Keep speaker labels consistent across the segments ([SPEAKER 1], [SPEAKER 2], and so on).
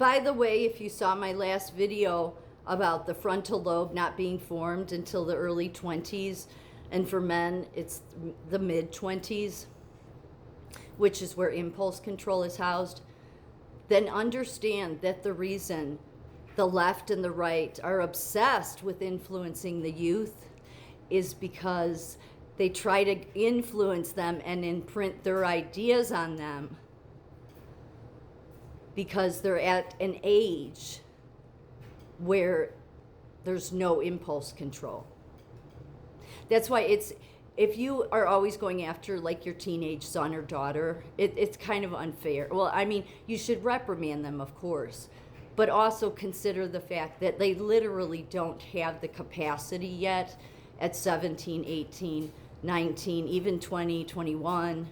[SPEAKER 1] By the way, if you saw my last video about the frontal lobe not being formed until the early 20s, and for men, it's the mid 20s, which is where impulse control is housed, then understand that the reason the left and the right are obsessed with influencing the youth is because they try to influence them and imprint their ideas on them because they're at an age where there's no impulse control. That's why if you are always going after like your teenage son or daughter, it's kind of unfair. Well, I mean, you should reprimand them, of course, but also consider the fact that they literally don't have the capacity yet at 17, 18, 19, even 20, 21.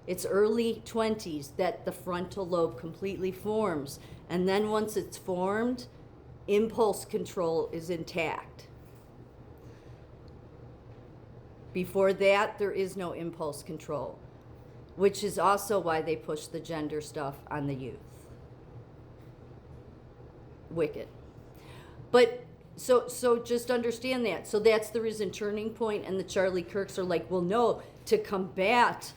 [SPEAKER 1] It's early 20s that the frontal lobe completely forms. And then once it's formed, impulse control is intact. Before that, there is no impulse control, which is also why they push the gender stuff on the youth. Wicked. But so just understand that. So that's the reason Turning Point and the Charlie Kirks are like, well, no, to combat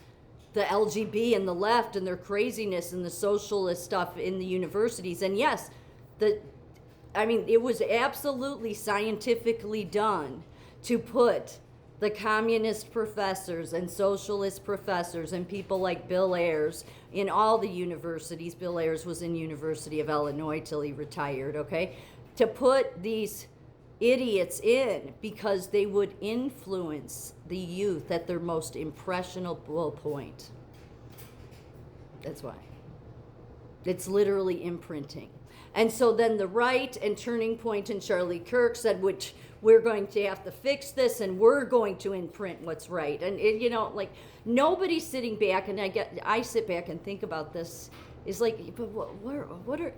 [SPEAKER 1] the LGB and the left and their craziness and the socialist stuff in the universities. And yes, it was absolutely scientifically done to put the communist professors and socialist professors and people like Bill Ayers in all the universities. Bill Ayers was in University of Illinois till he retired, okay? To put these idiots in because they would influence the youth at their most impressionable point. That's why. It's literally imprinting. And so then the right and Turning Point and Charlie Kirk said, which we're going to have to fix this and we're going to imprint what's right. And like nobody's sitting back, and I sit back and think about this, is like, but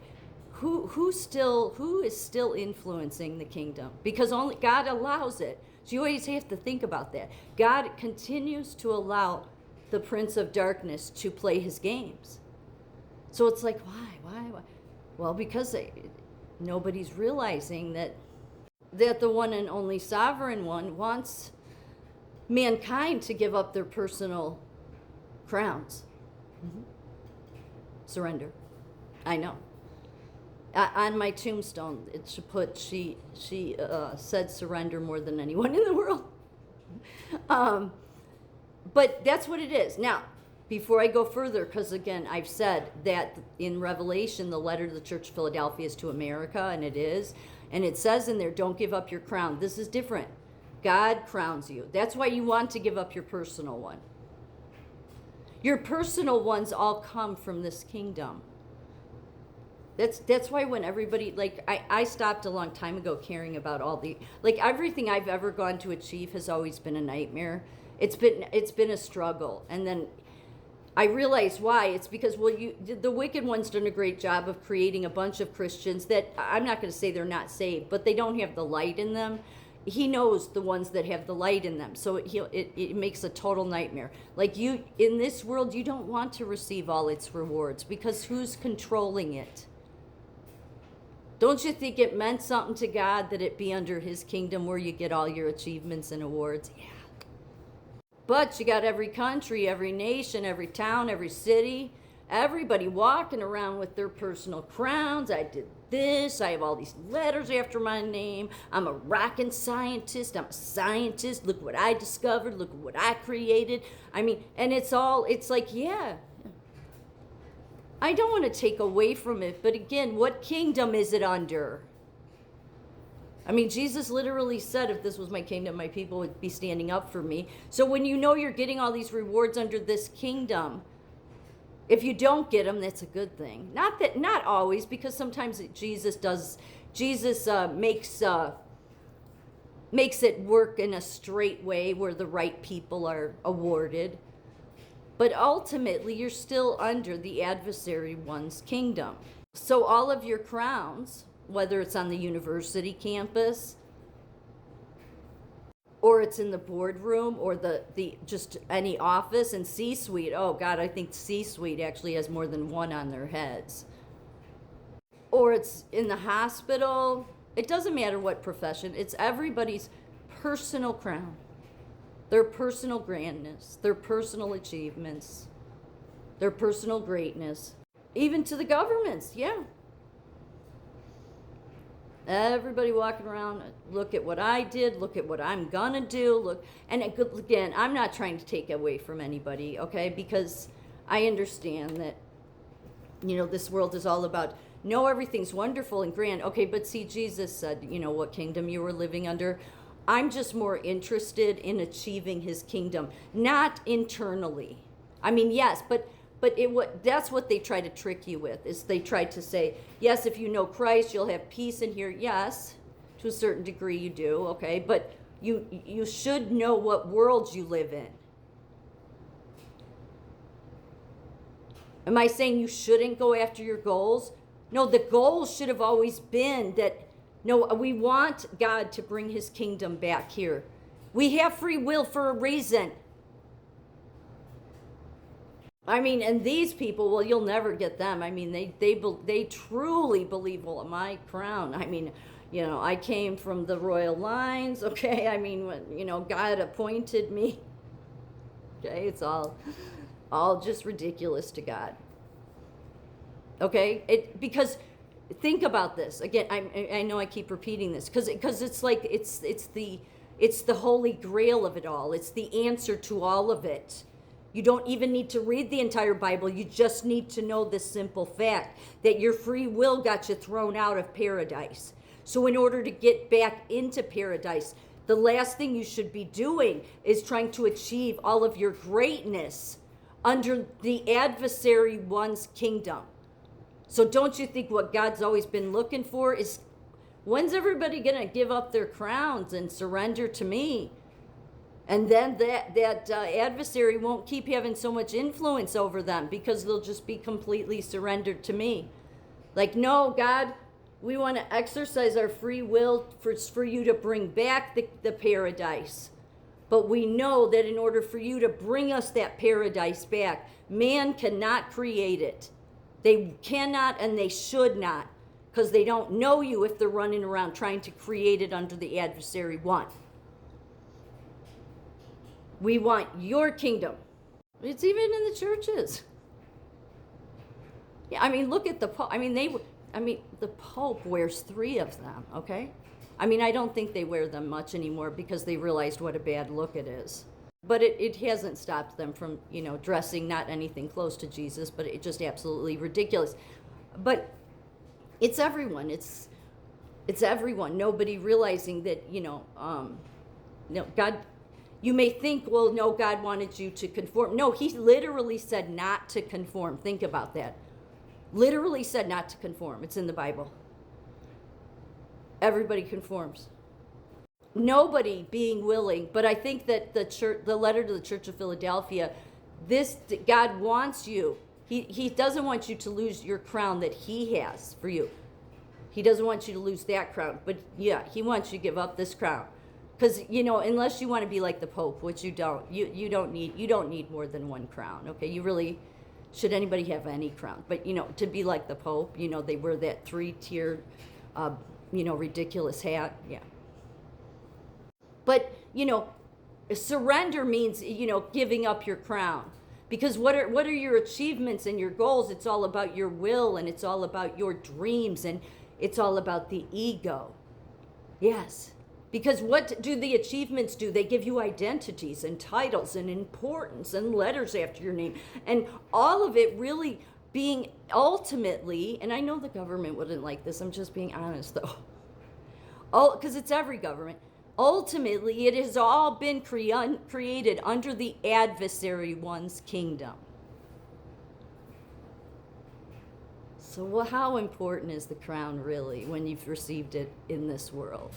[SPEAKER 1] who is still influencing the kingdom? Because only God allows it. So you always have to think about that. God continues to allow the prince of darkness to play his games. So it's like, why? Well, because nobody's realizing that the one and only sovereign one wants mankind to give up their personal crowns. Mm-hmm. Surrender. I know. On my tombstone, it should put, she said surrender more than anyone in the world. But that's what it is. Now, before I go further, because again, I've said that in Revelation, the letter to the Church of Philadelphia is to America, and it is. And it says in there, don't give up your crown. This is different. God crowns you. That's why you want to give up your personal one. Your personal ones all come from this kingdom. That's why when everybody, like, I stopped a long time ago caring about all the, like, everything I've ever gone to achieve has always been a nightmare. It's been a struggle. And then I realized why. It's because, well, the wicked one's done a great job of creating a bunch of Christians that, I'm not going to say they're not saved, but they don't have the light in them. He knows the ones that have the light in them. So it makes a total nightmare. Like in this world, you don't want to receive all its rewards because who's controlling it? Don't you think it meant something to God that it be under his kingdom where you get all your achievements and awards? Yeah. But you got every country, every nation, every town, every city, everybody walking around with their personal crowns. I did this. I have all these letters after my name. I'm a rockin' scientist. I'm a scientist. Look what I discovered. Look what I created. And it's like, yeah. I don't want to take away from it, but again, what kingdom is it under? Jesus literally said, if this was my kingdom, my people would be standing up for me. So when you know you're getting all these rewards under this kingdom, if you don't get them, that's a good thing. Not always, because sometimes Jesus makes it work in a straight way where the right people are awarded. But ultimately, you're still under the adversary one's kingdom. So all of your crowns, whether it's on the university campus or it's in the boardroom or the just any office and C-suite. Oh God, I think C-suite actually has more than one on their heads. or it's in the hospital. It doesn't matter what profession. It's everybody's personal crown, their personal grandness, their personal achievements, their personal greatness, even to the governments. Yeah. Everybody walking around, look at what I did, look at what I'm gonna do, look. And again, I'm not trying to take away from anybody, okay? Because I understand that, this world is all about, no, everything's wonderful and grand. Okay, but see, Jesus said, what kingdom you were living under. I'm just more interested in achieving his kingdom, not internally. I mean, yes, but that's what they try to trick you with, is they try to say, yes, if you know Christ, you'll have peace in here. Yes, to a certain degree you do, okay? But you should know what world you live in. Am I saying you shouldn't go after your goals? No, the goal should have always been that, no, we want God to bring his kingdom back here. We have free will for a reason. I mean, and these people, well, you'll never get them. I mean, they truly believe, well, my crown. I mean, I came from the royal lines, okay? I mean, God appointed me. Okay, it's all just ridiculous to God. Okay? Because think about this. Again, I know I keep repeating this because it's like it's the holy grail of it all. It's the answer to all of it. You don't even need to read the entire Bible. You just need to know this simple fact that your free will got you thrown out of paradise. So in order to get back into paradise, the last thing you should be doing is trying to achieve all of your greatness under the adversary one's kingdom. So don't you think what God's always been looking for is, when's everybody going to give up their crowns and surrender to me? And then that adversary won't keep having so much influence over them because they'll just be completely surrendered to me. Like, no, God, we want to exercise our free will for you to bring back the paradise. But we know that in order for you to bring us that paradise back, man cannot create it. They cannot and they should not, because they don't know you if they're running around trying to create it under the adversary one. We want your kingdom. It's even in the churches. Yeah, I mean, look at the Pope. The Pope wears 3 of them, okay? I mean, I don't think they wear them much anymore because they realized what a bad look it is. But it hasn't stopped them from, dressing not anything close to Jesus, but it's just absolutely ridiculous. But it's everyone. It's everyone. Nobody realizing that, God. You may think, well, no, God wanted you to conform. No, he literally said not to conform. Think about that. Literally said not to conform. It's in the Bible. Everybody conforms. Nobody being willing, but I think that the letter to the Church of Philadelphia, God wants you. He doesn't want you to lose your crown that he has for you. He doesn't want you to lose that crown, but yeah, he wants you to give up this crown. Because, unless you want to be like the Pope, which you don't, you don't need more than one crown, okay? You really, should anybody have any crown? But, to be like the Pope, they wear that 3-tiered, ridiculous hat, yeah. But, surrender means, giving up your crown. Because what are your achievements and your goals? It's all about your will, and it's all about your dreams, and it's all about the ego. Yes. Because what do the achievements do? They give you identities and titles and importance and letters after your name. And all of it really being ultimately, and I know the government wouldn't like this, I'm just being honest though. Because it's every government. Ultimately, it has all been created under the adversary one's kingdom. So how important is the crown really when you've received it in this world?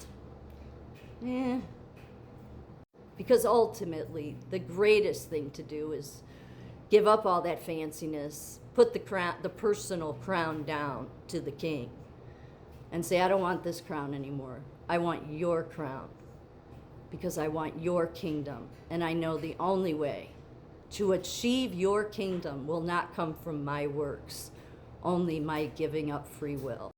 [SPEAKER 1] Because ultimately, the greatest thing to do is give up all that fanciness, put the personal crown down to the king, and say, I don't want this crown anymore. I want your crown, because I want your kingdom. And I know the only way to achieve your kingdom will not come from my works, only my giving up free will.